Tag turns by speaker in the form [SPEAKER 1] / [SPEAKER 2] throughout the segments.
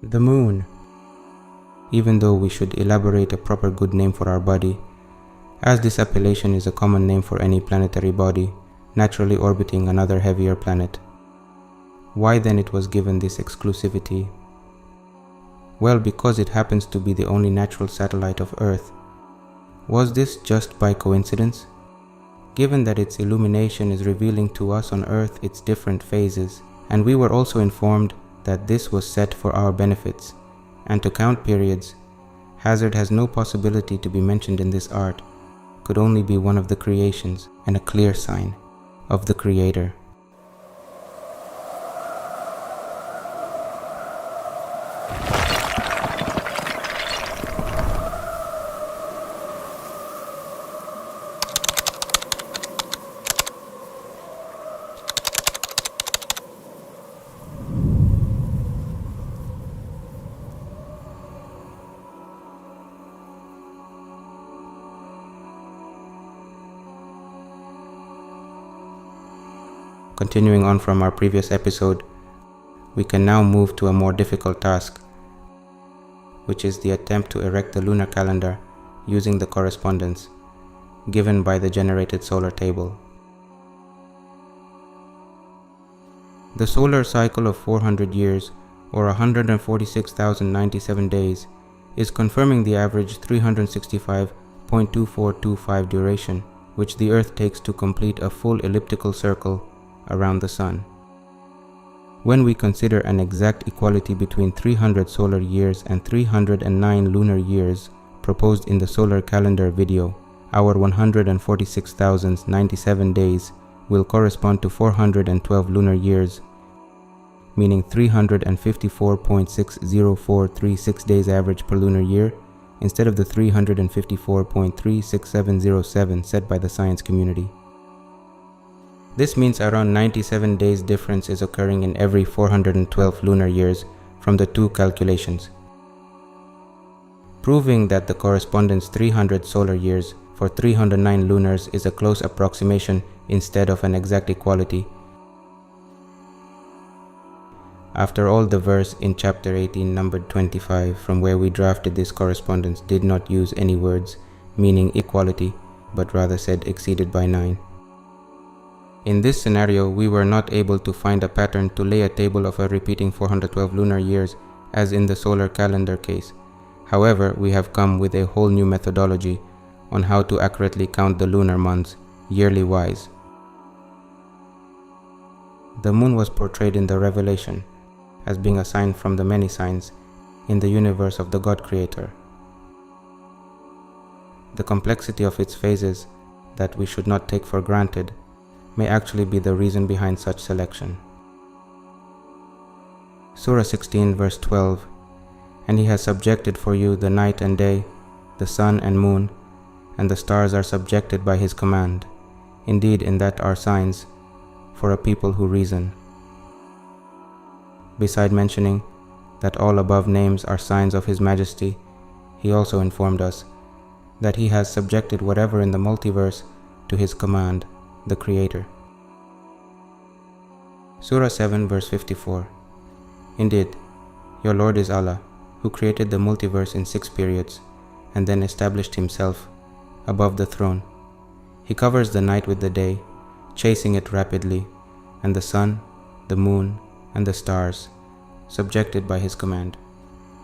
[SPEAKER 1] The moon. Even though we should elaborate a proper good name for our body, as this appellation is a common name for any planetary body naturally orbiting another heavier planet. Why then it was given this exclusivity? Well, because it happens to be the only natural satellite of Earth. Was this just by coincidence? Given that its illumination is revealing to us on Earth its different phases, and we were also informed that this was set for our benefits, and to count periods, hazard has no possibility to be mentioned in this art, could only be one of the creations and a clear sign of the Creator. Continuing on from our previous episode, we can now move to a more difficult task, which is the attempt to erect the lunar calendar using the correspondence given by the generated solar table. The solar cycle of 400 years, or 146,097 days, is confirming the average 365.2425 duration, which the Earth takes to complete a full elliptical circle around the Sun. When we consider an exact equality between 300 solar years and 309 lunar years proposed in the solar calendar video, our 146,097 days will correspond to 412 lunar years, meaning 354.60436 days average per lunar year instead of the 354.36707 set by the science community. This means around 97 days difference is occurring in every 412 lunar years from the two calculations, proving that the correspondence 300 solar years for 309 lunars is a close approximation instead of an exact equality. After all, the verse in chapter 18 numbered 25 from where we drafted this correspondence did not use any words meaning equality, but rather said exceeded by 9. In this scenario, we were not able to find a pattern to lay a table of a repeating 412 lunar years as in the solar calendar case. However, we have come with a whole new methodology on how to accurately count the lunar months, yearly wise. The moon was portrayed in the Révélation as being a sign from the many signs in the universe of the God Creator. The complexity of its phases that we should not take for granted may actually be the reason behind such selection. Surah 16 verse 12, "And he has subjected for you the night and day, the sun and moon, and the stars are subjected by his command. Indeed, in that are signs for a people who reason." Beside mentioning that all above names are signs of his majesty, he also informed us that he has subjected whatever in the multiverse to his command, the Creator. Surah 7 verse 54, "Indeed, your Lord is Allah, who created the multiverse in 6 periods, and then established himself above the throne. He covers the night with the day, chasing it rapidly, and the sun, the moon, and the stars, subjected by his command.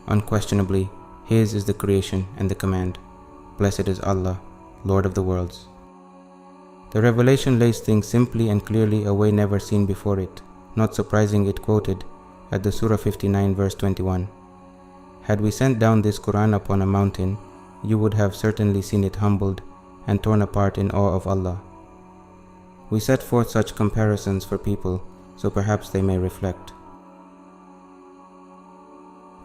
[SPEAKER 1] Unquestionably, his is the creation and the command. Blessed is Allah, Lord of the worlds." The Revelation lays things simply and clearly a way never seen before it. Not surprising, it quoted at the Surah 59 verse 21, "Had we sent down this Quran upon a mountain, you would have certainly seen it humbled and torn apart in awe of Allah." We set forth such comparisons for people, so perhaps they may reflect.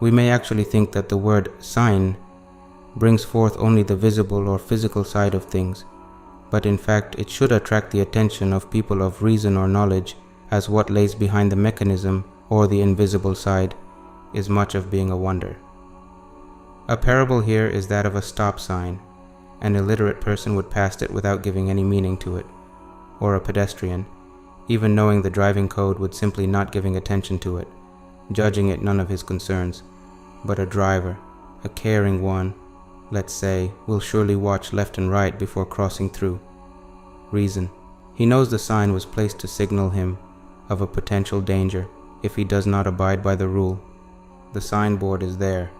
[SPEAKER 1] We may actually think that the word sign brings forth only the visible or physical side of things, but in fact it should attract the attention of people of reason or knowledge, as what lays behind the mechanism or the invisible side is much of being a wonder. A parable here is that of a stop sign. An illiterate person would pass it without giving any meaning to it, or a pedestrian, even knowing the driving code, would simply not giving attention to it, judging it none of his concerns, but a driver, a caring one, let's say, will surely watch left and right before crossing through. Reason: he knows the sign was placed to signal him of a potential danger if he does not abide by the rule. The signboard is there,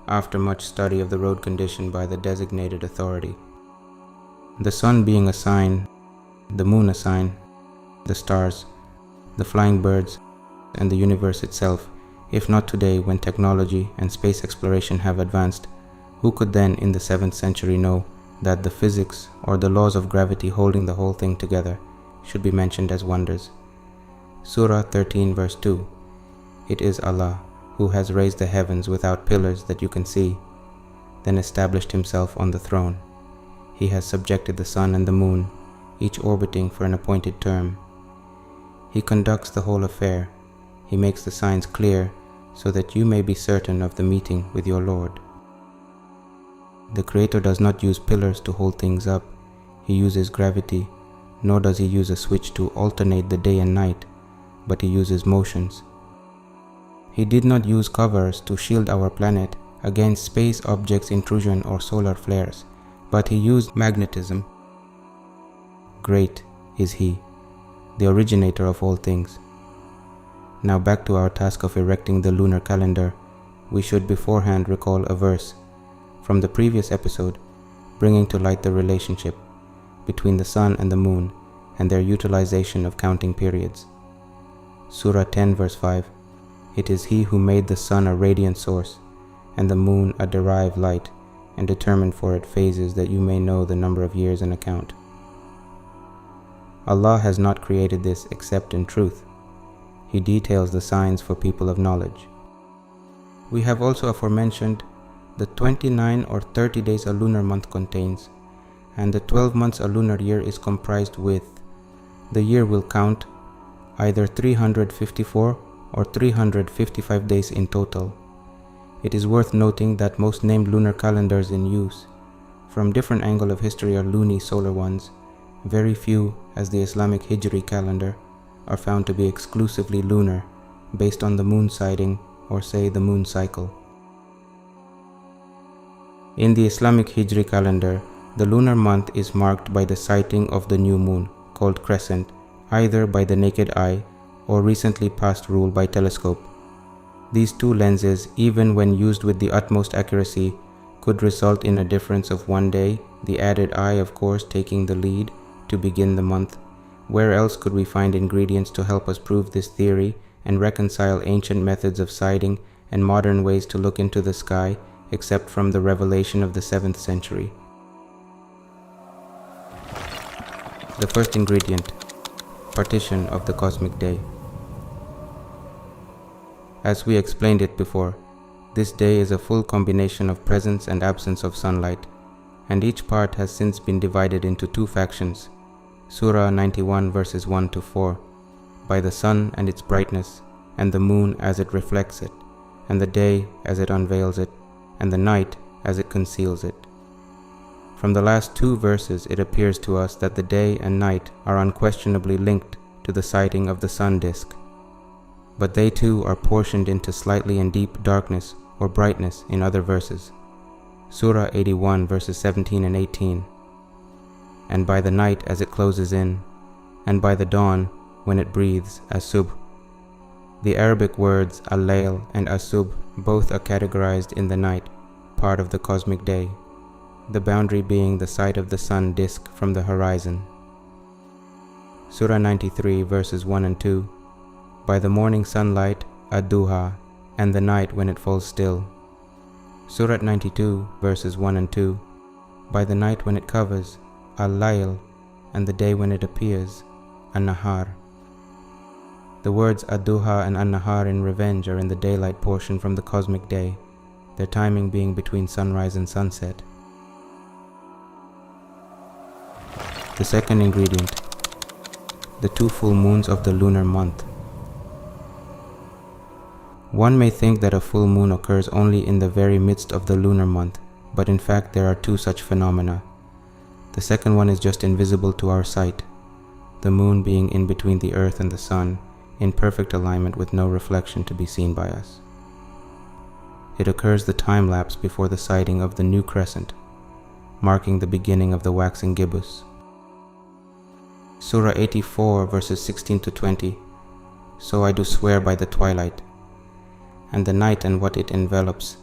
[SPEAKER 1] after much study of the road condition by the designated authority. The sun being a sign, the moon a sign, the stars, the flying birds, and the universe itself, if not today when technology and space exploration have advanced, who could then in the 7th century know that the physics or the laws of gravity holding the whole thing together should be mentioned as wonders? Surah 13 verse 2. It is Allah who has raised the heavens without pillars that you can see, then established himself on the throne. He has subjected the sun and the moon, each orbiting for an appointed term. He conducts the whole affair. He makes the signs clear so that you may be certain of the meeting with your Lord. The Creator does not use pillars to hold things up. He uses gravity, nor does he use a switch to alternate the day and night, but he uses motions. He did not use covers to shield our planet against space objects' intrusion or solar flares, but he used magnetism. Great is he, the originator of all things. Now back to our task of erecting the lunar calendar, we should beforehand recall a verse from the previous episode, bringing to light the relationship between the sun and the moon and their utilization of counting periods. Surah 10 verse 5. It is he who made the sun a radiant source and the moon a derived light and determined for it phases that you may know the number of years in account. Allah has not created this except in truth. He details the signs for people of knowledge. We have also aforementioned the 29 or 30 days a lunar month contains, and the 12 months a lunar year is comprised with. The year will count either 354 or 355 days in total. It is worth noting that most named lunar calendars in use, from different angle of history, are luni-solar ones. Very few, as the Islamic Hijri calendar, are found to be exclusively lunar, based on the moon sighting or say the moon cycle. In the Islamic Hijri calendar, the lunar month is marked by the sighting of the new moon, called crescent, either by the naked eye or recently past rule by telescope. These two lenses, even when used with the utmost accuracy, could result in a difference of one day, the added eye of course taking the lead to begin the month. Where else could we find ingredients to help us prove this theory and reconcile ancient methods of sighting and modern ways to look into the sky, except from the revelation of the 7th century? The first ingredient: partition of the cosmic day. As we explained it before, this day is a full combination of presence and absence of sunlight, and each part has since been divided into two factions. Surah 91 verses 1 to 4, by the sun and its brightness, and the moon as it reflects it, and the day as it unveils it, and the night as it conceals it. From the last two verses it appears to us that the day and night are unquestionably linked to the sighting of the sun disk, but they too are portioned into slightly and deep darkness or brightness in other verses. Surah 81 verses 17 and 18. And by the night as it closes in, and by the dawn when it breathes, as-subh. The Arabic words al-layl and as-subh both are categorized in the night, part of the cosmic day, the boundary being the sight of the sun disk from the horizon. Surah 93 verses 1 and 2. By the morning sunlight, ad-duha, and the night when it falls still. Surah 92 verses 1 and 2. By the night when it covers, al-layl, and the day when it appears, an-nahar. The words ad-duha and an-nahar in revenge are in the daylight portion from the cosmic day, their timing being between sunrise and sunset. The second ingredient: the 2 full moons of the lunar month. One may think that a full moon occurs only in the very midst of the lunar month, but in fact there are 2 such phenomena. The second one is just invisible to our sight, the moon being in between the earth and the sun, in perfect alignment with no reflection to be seen by us. it occurs the time lapse before the sighting of the new crescent, marking the beginning of the waxing gibbous. Surah 84 verses 16 to 20. So I do swear by the twilight, and the night and what it envelops,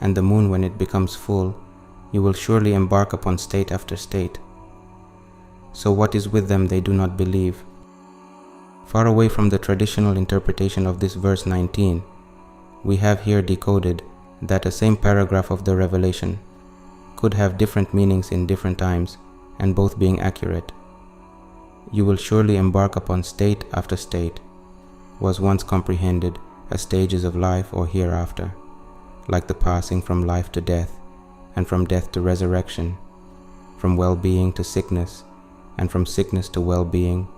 [SPEAKER 1] and the moon when it becomes full, you will surely embark upon state after state. So what is with them they do not believe? Far away from the traditional interpretation of this verse 19, we have here decoded that a same paragraph of the Revelation could have different meanings in different times, and both being accurate. You will surely embark upon state after state was once comprehended as stages of life or hereafter, like the passing from life to death, and from death to resurrection, from well-being to sickness, and from sickness to well-being,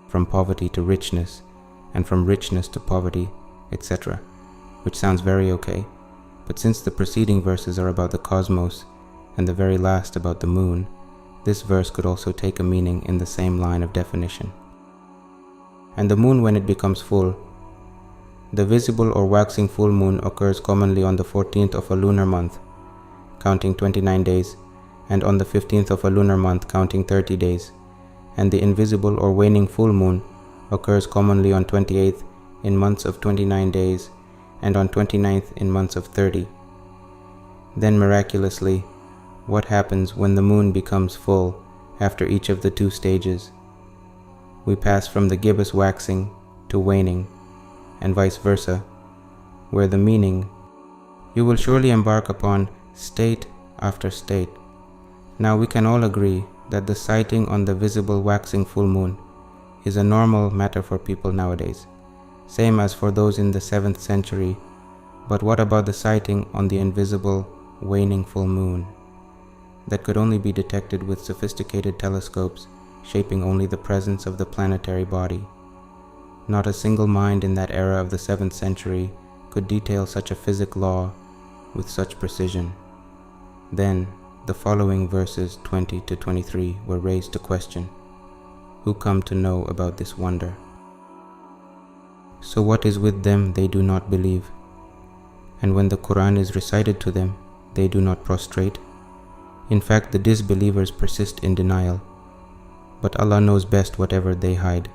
[SPEAKER 1] from poverty to richness, and from richness to poverty, etc., which sounds very okay, but since the preceding verses are about the cosmos, and the very last about the moon, this verse could also take a meaning in the same line of definition. And the moon when it becomes full. The visible or waxing full moon occurs commonly on the 14th of a lunar month, counting 29 days, and on the 15th of a lunar month, counting 30 days, and the invisible or waning full moon occurs commonly on 28th in months of 29 days, and on 29th in months of 30. Then miraculously, what happens when the moon becomes full after each of the two stages? We pass from the gibbous waxing to waning, and vice versa, where the meaning, you will surely embark upon state after state. Now we can all agree that the sighting on the visible waxing full moon is a normal matter for people nowadays, same as for those in the 7th century, but what about the sighting on the invisible waning full moon that could only be detected with sophisticated telescopes shaping only the presence of the planetary body? Not a single mind in that era of the 7th century could detail such a physic law with such precision. Then, the following verses 20 to 23 were raised to question, who come to know about this wonder. So what is with them they do not believe? And when the Quran is recited to them, they do not prostrate. In fact, the disbelievers persist in denial, but Allah knows best whatever they hide.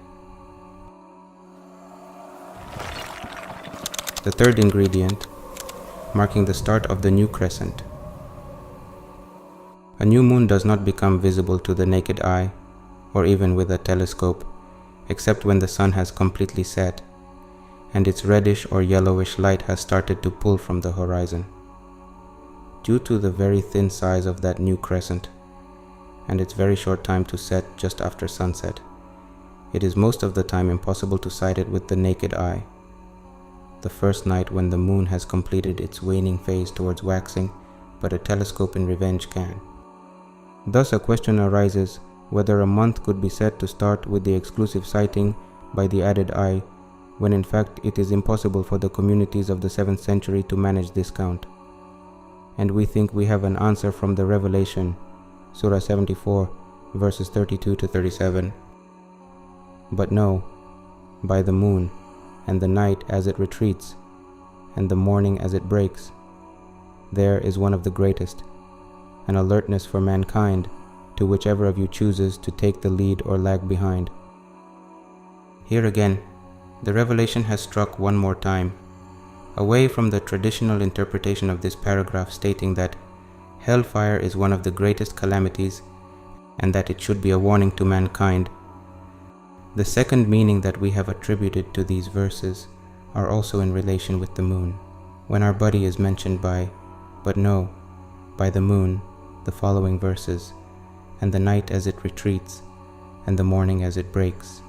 [SPEAKER 1] The third ingredient, marking the start of the new crescent. A new moon does not become visible to the naked eye, or even with a telescope, except when the sun has completely set, and its reddish or yellowish light has started to pull from the horizon. Due to the very thin size of that new crescent, and its very short time to set just after sunset, it is most of the time impossible to sight it with the naked eye. The first night when the moon has completed its waning phase towards waxing, but a telescope in revenge can. Thus a question arises whether a month could be said to start with the exclusive sighting by the added eye, when in fact it is impossible for the communities of the 7th century to manage this count. And we think we have an answer from the Revelation, Surah 74, verses 32 to 37. But no, by the moon, and the night as it retreats, and the morning as it breaks, there is one of the greatest, an alertness for mankind, to whichever of you chooses to take the lead or lag behind. Here again, the revelation has struck one more time, away from the traditional interpretation of this paragraph stating that hellfire is one of the greatest calamities and that it should be a warning to mankind. The second meaning that we have attributed to these verses are also in relation with the moon, when our body is mentioned by, but no, by the moon, the following verses, and the night as it retreats, and the morning as it breaks.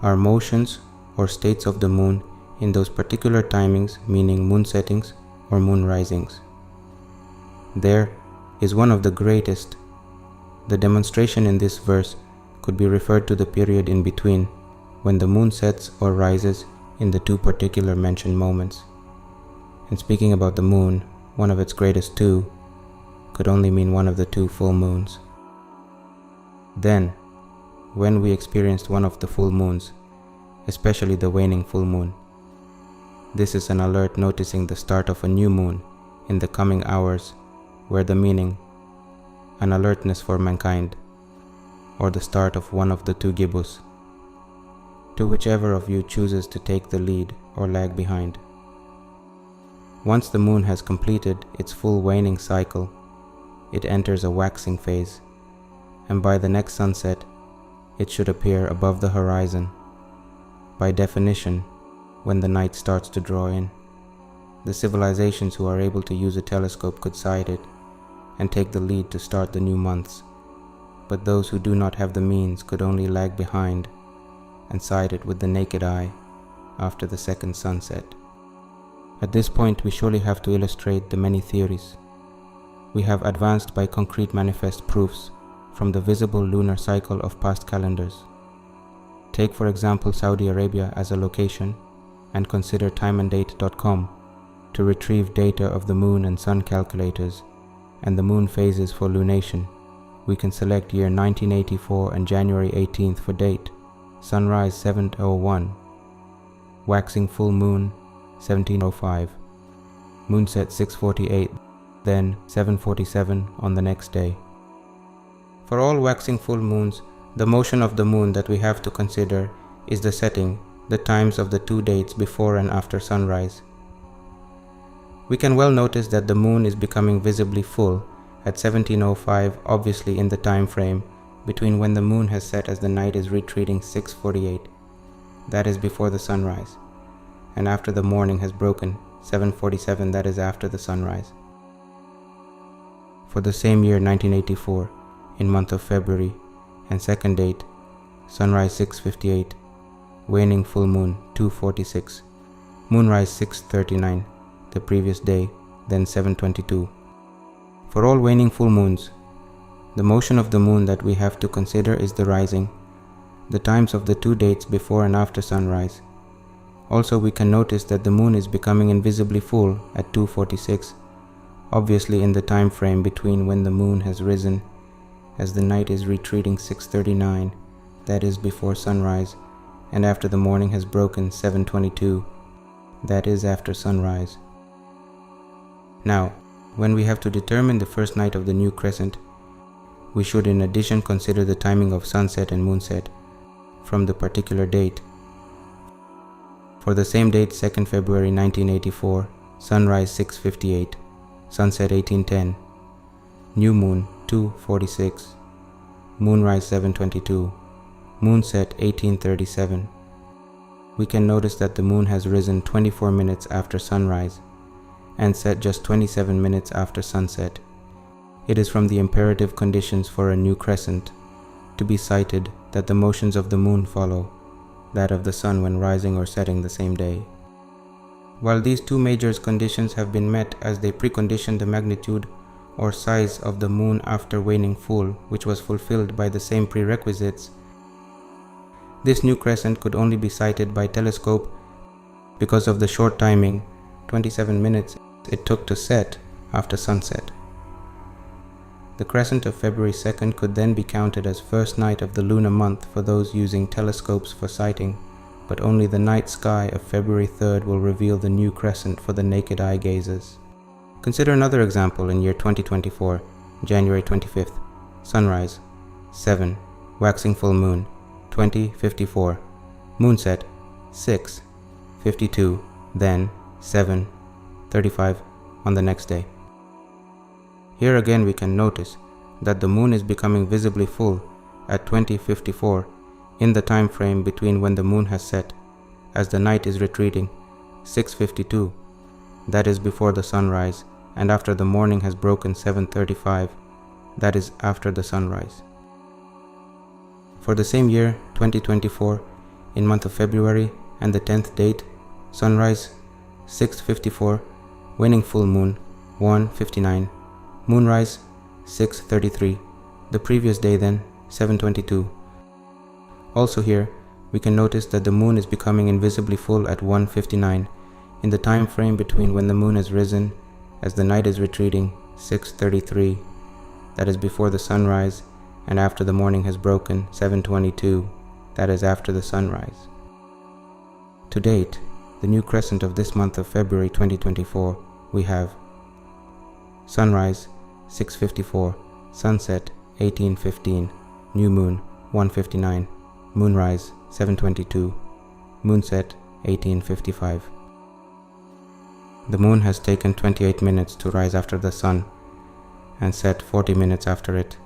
[SPEAKER 1] Our motions or states of the moon in those particular timings, meaning moon settings or moon risings. There is one of the greatest. The demonstration in this verse could be referred to the period in between, when the moon sets or rises in the two particular mentioned moments. And speaking about the moon, one of its greatest two could only mean one of the two full moons. Then, when we experienced one of the full moons, especially the waning full moon, This is an alert noticing the start of a new moon in the coming hours, where the meaning, an alertness for mankind, or the start of one of the two gibus, to whichever of you chooses to take the lead or lag behind. Once the moon has completed its full waning cycle, it enters a waxing phase, and by the next sunset, it should appear above the horizon. By definition, when the night starts to draw in, the civilizations who are able to use a telescope could sight it and take the lead to start the new months, but those who do not have the means could only lag behind and sight it with the naked eye after the second sunset. At this point, we surely have to illustrate the many theories we have advanced by concrete manifest proofs from the visible lunar cycle of past calendars. Take for example Saudi Arabia as a location and consider timeanddate.com to retrieve data of the moon and sun calculators and the moon phases for lunation. We can select year 1984 and January 18th for date, sunrise 7:01, waxing full moon 17:05, moonset 6:48, then 7:47 on the next day. For all waxing full moons, the motion of the moon that we have to consider is the setting, the times of the two dates before and after sunrise. We can well notice that the moon is becoming visibly full at 17:05, obviously in the time frame between when the moon has set as the night is retreating 6:48, that is before the sunrise, and after the morning has broken 7:47, that is after the sunrise. For the same year 1984, in month of February, and second date, sunrise 6:58, waning full moon 2:46, moonrise 6:39 the previous day, then 7:22. For all waning full moons, the motion of the moon that we have to consider is the rising, the times of the two dates before and after sunrise. Also, we can notice that the moon is becoming invisibly full at 2:46, obviously in the time frame between when the moon has risen as the night is retreating 6:39, that is before sunrise, and after the morning has broken 7:22, that is after sunrise. Now, when we have to determine the first night of the new crescent, we should in addition consider the timing of sunset and moonset from the particular date. For the same date, 2nd February 1984, sunrise 6:58, sunset 18:10, new moon 2:46, moonrise 7:22, moonset 18:37. We can notice that the moon has risen 24 minutes after sunrise and set just 27 minutes after sunset. It is from the imperative conditions for a new crescent to be cited that the motions of the moon follow that of the sun when rising or setting the same day. While these two major conditions have been met as they precondition the magnitude or size of the moon after waning full, which was fulfilled by the same prerequisites, this new crescent could only be sighted by telescope because of the short timing, 27 minutes, it took to set after sunset. The crescent of February 2nd could then be counted as first night of the lunar month for those using telescopes for sighting, but only the night sky of February 3rd will reveal the new crescent for the naked eye gazers. Consider another example in year 2024, January 25th, sunrise 7, waxing full moon 20:54, moonset 6:52, then 7:35 on the next day. Here again we can notice that the moon is becoming visibly full at 20:54 in the time frame between when the moon has set as the night is retreating 6:52, that is before the sunrise, and after the morning has broken 7:35, that is after the sunrise. For the same year 2024, in month of February and the 10th date, sunrise 6:54, waning full moon 1:59, moonrise 6:33, the previous day then 7:22. Also here we can notice that the moon is becoming invisibly full at 1:59 in the time frame between when the moon has risen as the night is retreating 6:33, that is before the sunrise, and after the morning has broken 7:22, that is after the sunrise. To date, the new crescent of this month of February 2024, we have sunrise 6:54, sunset 18:15, new moon 1:59, moonrise 7:22, moonset 18:55. The moon has taken 28 minutes to rise after the sun and set 40 minutes after it,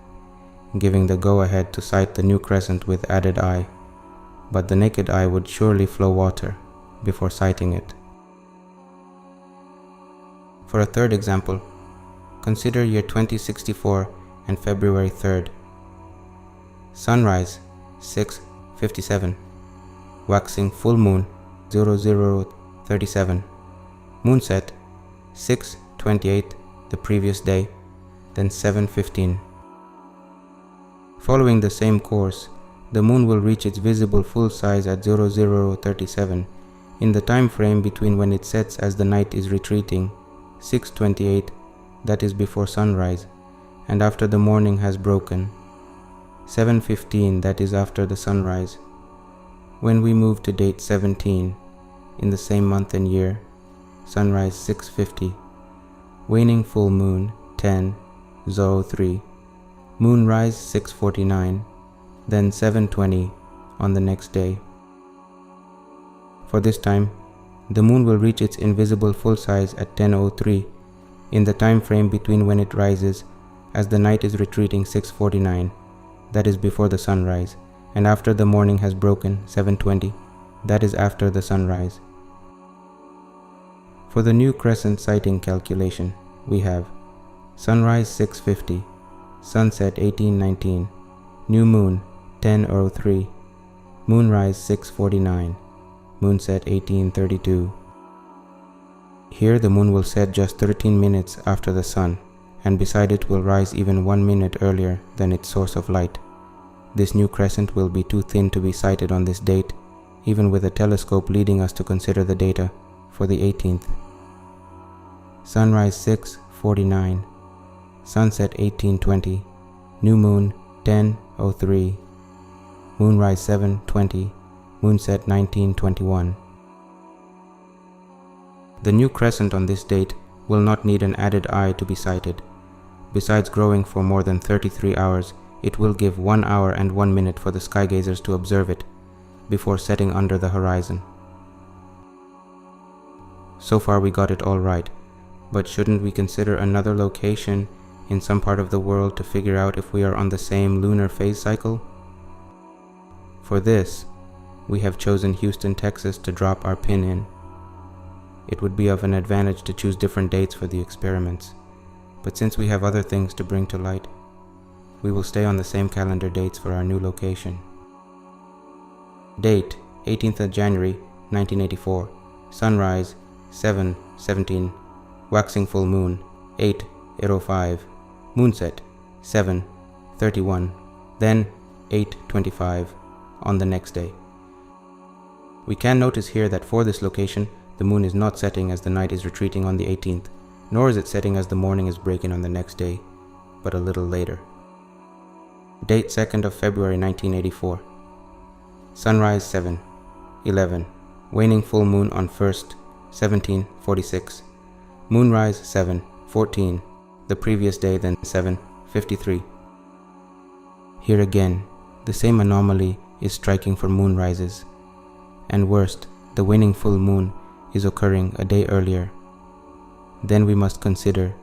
[SPEAKER 1] giving the go-ahead to sight the new crescent with added eye, but the naked eye would surely flow water before sighting it. For a third example, consider year 2064 and February 3rd. Sunrise 6:57, waxing full moon 0037, moonset 6:28 the previous day, then 7:15. Following the same course, the moon will reach its visible full size at 0037 in the time frame between when it sets as the night is retreating, 6:28, that is before sunrise, and after the morning has broken, 7:15, that is after the sunrise. When we move to date 17, in the same month and year, sunrise 6:50, waning full moon 10:03, moonrise 6:49, then 7:20 on the next day. For this time, the moon will reach its invisible full size at 10:03 in the time frame between when it rises as the night is retreating 6:49, that is before the sunrise, and after the morning has broken 7:20, that is after the sunrise. For the new crescent sighting calculation, we have sunrise 6:50, sunset 18:19, new moon 10:03, moonrise 6:49, moonset 18:32. Here the moon will set just 13 minutes after the sun, and beside it will rise even 1 minute earlier than its source of light. This new crescent will be too thin to be sighted on this date, even with a telescope leading us to consider the data for the 18th. Sunrise 6:49, sunset 18:20, new moon 10:03, moonrise 7:20, moonset 19:21. The new crescent on this date will not need an added eye to be sighted. Besides growing for more than 33 hours, it will give 1 hour and 1 minute for the skygazers to observe it before setting under the horizon. So far we got it all right, but shouldn't we consider another location in some part of the world to figure out if we are on the same lunar phase cycle? For this, we have chosen Houston, Texas to drop our pin in. It would be of an advantage to choose different dates for the experiments, but since we have other things to bring to light, we will stay on the same calendar dates for our new location. Date 18th of January 1984, sunrise 7:17, waxing full moon 8:05, moonset 7:31, then 8:25 on the next day. We can notice here that for this location, the moon is not setting as the night is retreating on the 18th, nor is it setting as the morning is breaking on the next day, but a little later. Date 2nd of February 1984. Sunrise 7:11, waning full moon on 1st 17:46, moonrise 7:14, the previous day, then 7:53. Here again, the same anomaly is striking for moonrises, and worst, the waning full moon is occurring a day earlier. Then we must consider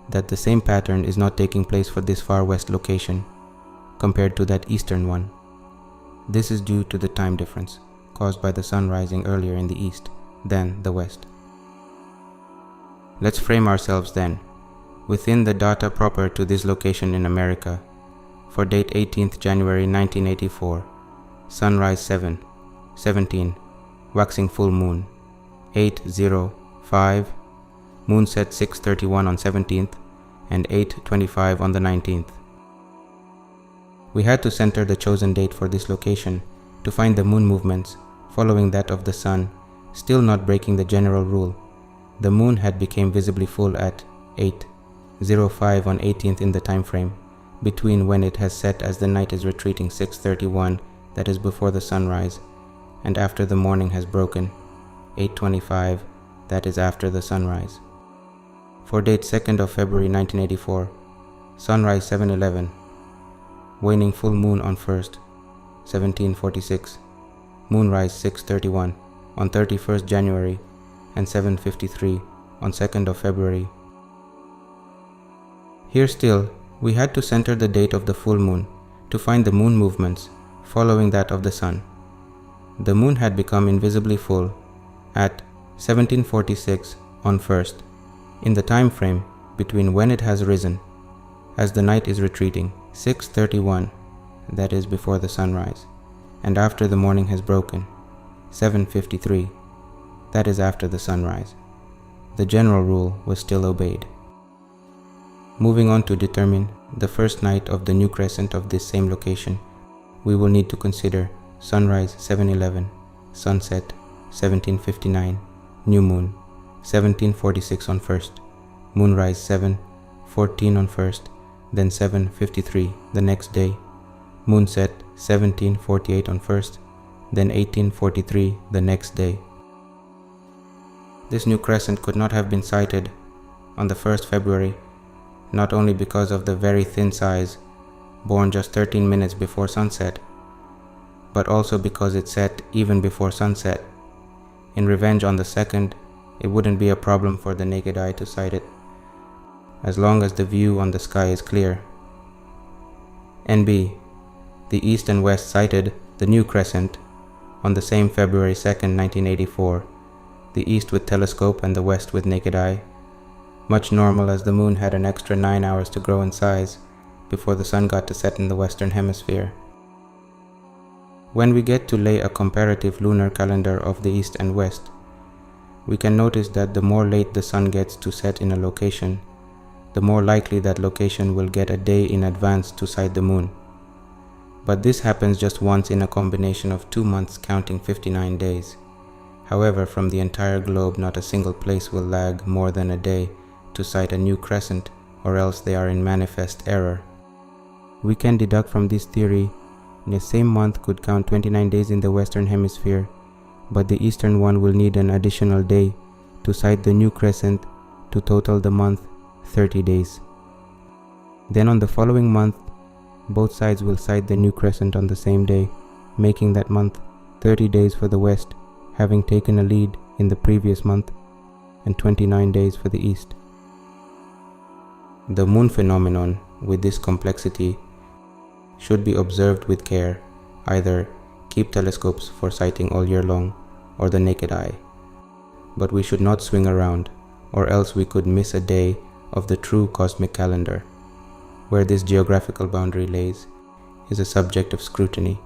[SPEAKER 1] that the same pattern is not taking place for this far west location compared to that eastern one. This is due to the time difference caused by the sun rising earlier in the east than the west. Let's frame ourselves then within the data proper to this location in America. For date 18th January 1984, sunrise 7:17, waxing full moon 8:05, moonset 6:31 on 17th and 8:25 on the 19th. We had to center the chosen date for this location to find the moon movements following that of the sun, still not breaking the general rule. The moon had become visibly full at 8:05 on 18th in the time frame between when it has set as the night is retreating 6:31, that is before the sunrise, and after the morning has broken 8:25, that is after the sunrise. For date 2nd of February 1984, sunrise 7:11, waning full moon on 1st, 1746, moonrise 6:31 on 31st January and 7:53 on 2nd of February. Here still, we had to center the date of the full moon to find the moon movements following that of the sun. The moon had become invisibly full at 1746 on 1st, in the time frame between when it has risen, as the night is retreating, 6:31, that is before the sunrise, and after the morning has broken, 7:53, that is after the sunrise. The general rule was still obeyed. Moving on to determine the first night of the new crescent of this same location, we will need to consider sunrise 7:11, sunset 17:59, new moon 17:46 on 1st, moonrise 7:14 on 1st, then 7:53 the next day, moonset 17:48 on 1st, then 18:43 the next day. This new crescent could not have been sighted on the 1st February, not only because of the very thin size, born just 13 minutes before sunset, but also because it set even before sunset. In revenge on the 2nd, it wouldn't be a problem for the naked eye to sight it, as long as the view on the sky is clear. NB, the east and west sighted the new crescent on the same February 2nd, 1984, the east with telescope and the west with naked eye, much normal as the moon had an extra 9 hours to grow in size before the sun got to set in the western hemisphere. When we get to lay a comparative lunar calendar of the east and west, we can notice that the more late the sun gets to set in a location, the more likely that location will get a day in advance to sight the moon. But this happens just once in a combination of 2 months counting 59 days. However, from the entire globe, not a single place will lag more than a day to sight a new crescent, or else they are in manifest error. We can deduct from this theory the same month could count 29 days in the western hemisphere, but the eastern one will need an additional day to sight the new crescent to total the month 30 days. Then on the following month, both sides will sight the new crescent on the same day, making that month 30 days for the west, having taken a lead in the previous month, and 29 days for the east. The moon phenomenon with this complexity should be observed with care. Either keep telescopes for sighting all year long or the naked eye. But we should not swing around, or else we could miss a day of the true cosmic calendar. Where this geographical boundary lays is a subject of scrutiny,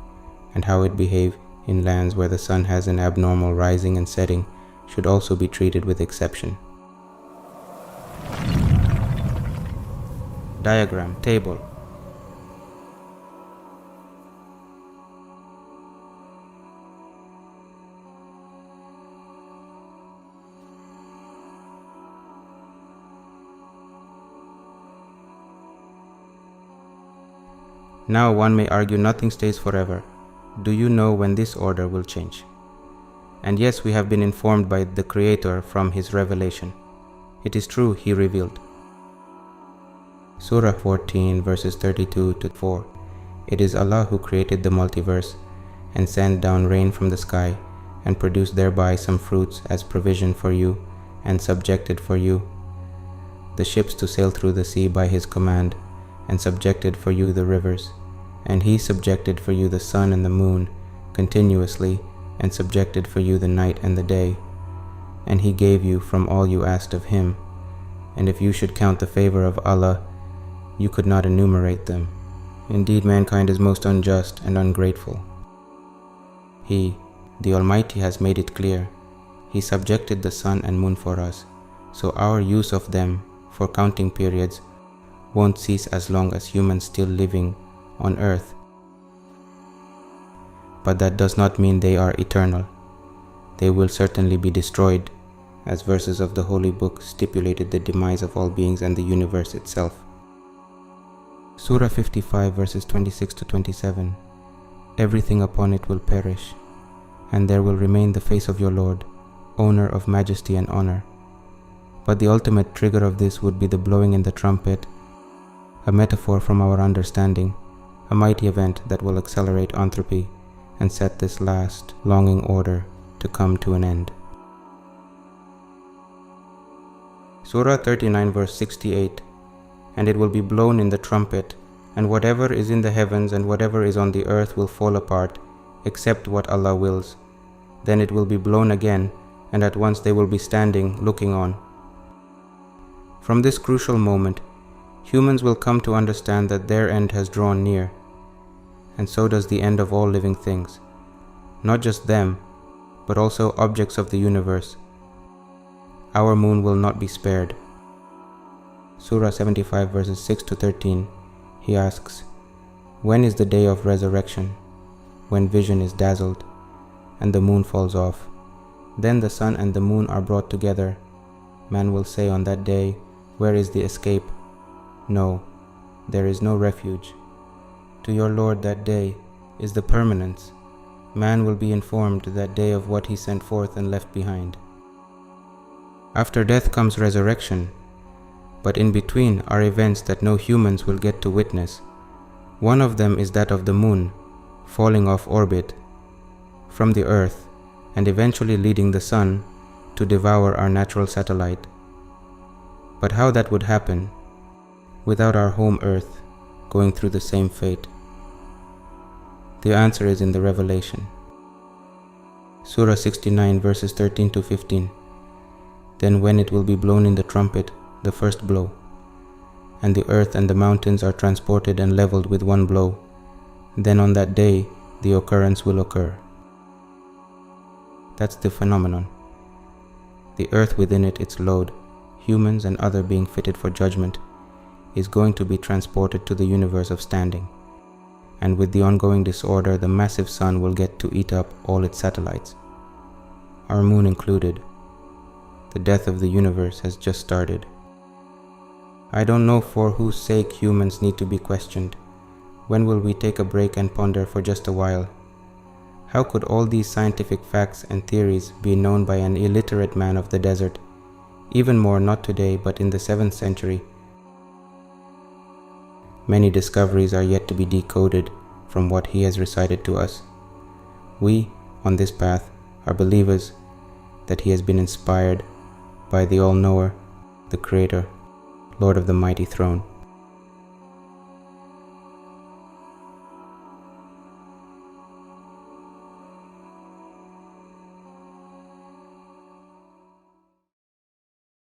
[SPEAKER 1] and how it behave in lands where the sun has an abnormal rising and setting should also be treated with exception. Diagram table. Now one may argue nothing stays forever. Do you know when this order will change? And yes, we have been informed by the Creator from His revelation. It is true, He revealed. Surah 14 verses 32 to 4. It is Allah who created the multiverse and sent down rain from the sky and produced thereby some fruits as provision for you and subjected for you the ships to sail through the sea by His command, and subjected for you the rivers, and He subjected for you the sun and the moon continuously, and subjected for you the night and the day, and He gave you from all you asked of Him, and if you should count the favor of Allah, you could not enumerate them. Indeed, mankind is most unjust and ungrateful. He, the Almighty, has made it clear. He subjected the sun and moon for us, so our use of them for counting periods won't cease as long as humans still living on earth. But that does not mean they are eternal. They will certainly be destroyed, as verses of the Holy Book stipulated the demise of all beings and the universe itself. Surah 55 verses 26 to 27. Everything upon it will perish, and there will remain the face of your Lord, owner of majesty and honor. But the ultimate trigger of this would be the blowing in the trumpet, a metaphor from our understanding, a mighty event that will accelerate entropy and set this last, longing order to come to an end. Surah 39 verse 68, "And it will be blown in the trumpet, and whatever is in the heavens and whatever is on the earth will fall apart, except what Allah wills. Then it will be blown again, and at once they will be standing, looking on." From this crucial moment, humans will come to understand that their end has drawn near, and so does the end of all living things, not just them, but also objects of the universe. Our moon will not be spared. Surah 75 verses 6 to 13, he asks, "When is the day of resurrection, when vision is dazzled, and the moon falls off? Then the sun and the moon are brought together. Man will say on that day, where is the escape? No, there is no refuge. To your Lord that day is the permanence. Man will be informed that day of what he sent forth and left behind." After death comes resurrection, but in between are events that no humans will get to witness. One of them is that of the moon falling off orbit from the earth and eventually leading the sun to devour our natural satellite. But how that would happen without our home earth going through the same fate? The answer is in the Revelation. Surah 69 verses 13 to 15. "Then when it will be blown in the trumpet, the first blow, and the earth and the mountains are transported and leveled with one blow, then on that day the occurrence will occur." That's the phenomenon. The earth within it, its load, humans and other being fitted for judgment, is going to be transported to the universe of standing. And with the ongoing disorder, the massive sun will get to eat up all its satellites, our moon included. The death of the universe has just started. I don't know for whose sake humans need to be questioned. When will we take a break and ponder for just a while? How could all these scientific facts and theories be known by an illiterate man of the desert? Even more not today, but in the 7th century. Many discoveries are yet to be decoded from what he has recited to us. We, on this path, are believers that he has been inspired by the All-Knower, the Creator, Lord of the Mighty Throne.